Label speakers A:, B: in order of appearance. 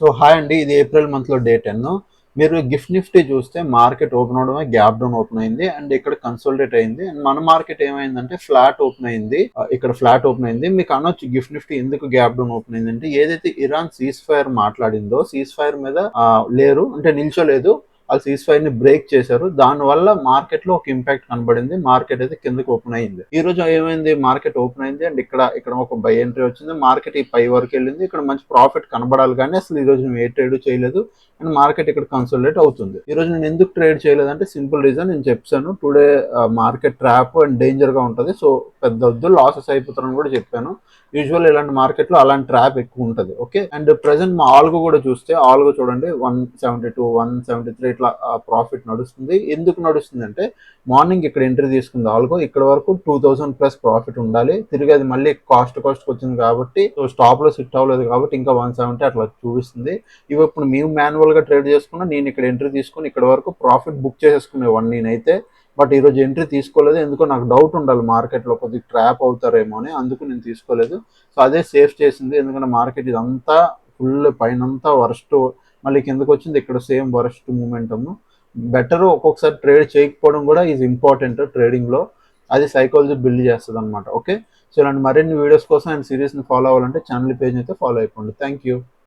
A: So hi అండి, ఇది April మంత్లో డే 10. మీరు గిఫ్ట్ నిఫ్టీ చూస్తే మార్కెట్ ఓపెన్ అవడమే గ్యాప్ డౌన్ ఓపెన్ అయింది అండ్ ఇక్కడ కన్సోలిడేట్ అయింది. అండ్ మన మార్కెట్ ఏమైందంటే ఫ్లాట్ ఓపెన్ అయింది. ఇక్కడ ఫ్లాట్ ఓపెన్ అయింది. మీకు అనొచ్చు గిఫ్ట్ నిఫ్టీ ఎందుకు గ్యాప్ డౌన్ ఓపెన్ అయిందంటే, ఏదైతే ఇరాన్ సీజ్ ఫైర్ మాట్లాడిందో సీజ్ ఫైర్ మీద లేరు అంటే నిల్చోలేదు, వాళ్ళు సీజ్ ఫైర్ ని బ్రేక్ చేశారు. దానివల్ల మార్కెట్ లో ఒక ఇంపాక్ట్ కనబడింది. మార్కెట్ అయితే కిందకి ఓపెన్ అయింది. ఈ రోజు ఏమైంది, మార్కెట్ ఓపెన్ అయింది అండ్ ఇక్కడ ఒక బై ఎంట్రీ వచ్చింది. మార్కెట్ ఈ పై వరకు వెళ్ళింది. ఇక్కడ మంచి ప్రాఫిట్ కనబడాలి, కానీ అసలు ఈ రోజు మేము ఏ ట్రేడ్ చేయలేదు అండ్ మార్కెట్ ఇక్కడ కన్సోలిడేట్ అవుతుంది. ఈ రోజు నేను ఎందుకు ట్రేడ్ చేయలేదంటే సింపుల్ రీజన్ నేను చెప్పాను. Today market trap and danger గా ఉంటుంది, సో పెద్ద వద్దు, లాసెస్ అయిపోతారని కూడా చెప్పాను. యూజువల్ ఇలాంటి మార్కెట్ లో అలాంటి ట్రాప్ ఎక్కువ ఉంటుంది. ఓకే, అండ్ ప్రెసెంట్ మా ఆల్గో కూడా చూస్తే, ఆల్గో చూడండి 172 173 ఇట్లా ప్రాఫిట్ నడుస్తుంది. ఎందుకు నడుస్తుంది అంటే, మార్నింగ్ ఇక్కడ ఎంట్రీ తీసుకుంది ఆల్గో, ఇక్కడ వరకు 2000 ప్లస్ ప్రాఫిట్ ఉండాలి, తిరిగి అది మళ్ళీ కాస్ట్ వచ్చింది కాబట్టి సో స్టాప్ లో సిట్ అవ్వలేదు కాబట్టి ఇంకా 170 అట్లా చూపిస్తుంది. ఇవి ఇప్పుడు మేము మాన్యువల్ గా ట్రేడ్ చేసుకున్నా, నేను ఇక్కడ ఎంట్రీ తీసుకుని ఇక్కడ వరకు ప్రాఫిట్ బుక్ చేసేసుకునేవాడిని నేనైతే. బట్ ఈరోజు ఎంట్రీ తీసుకోలేదు, ఎందుకో నాకు డౌట్ ఉండాలి మార్కెట్లో కొద్దిగా ట్రాప్ అవుతారేమో అని, అందుకు నేను తీసుకోలేదు. సో అదే సేఫ్ చేసింది, ఎందుకంటే మార్కెట్ ఇదంతా ఫుల్ పైనంతా వరస్ట్, మళ్ళీ కిందకు వచ్చింది ఇక్కడ సేమ్ వరస్ట్ మూమెంటమ్. బెటర్ ఒక్కొక్కసారి ట్రేడ్ చేయకపోవడం కూడా ఈజ్ ఇంపార్టెంట్ ట్రేడింగ్లో, అది సైకాలజీ బిల్డ్ చేస్తుంది అనమాట. ఓకే, సో ఇలాంటి మరిన్ని వీడియోస్ కోసం అండ్ సిరీస్ని ఫాలో అవ్వాలంటే ఛానల్ పేజ్ అయితే ఫాలో అయిపోండి. Thank you.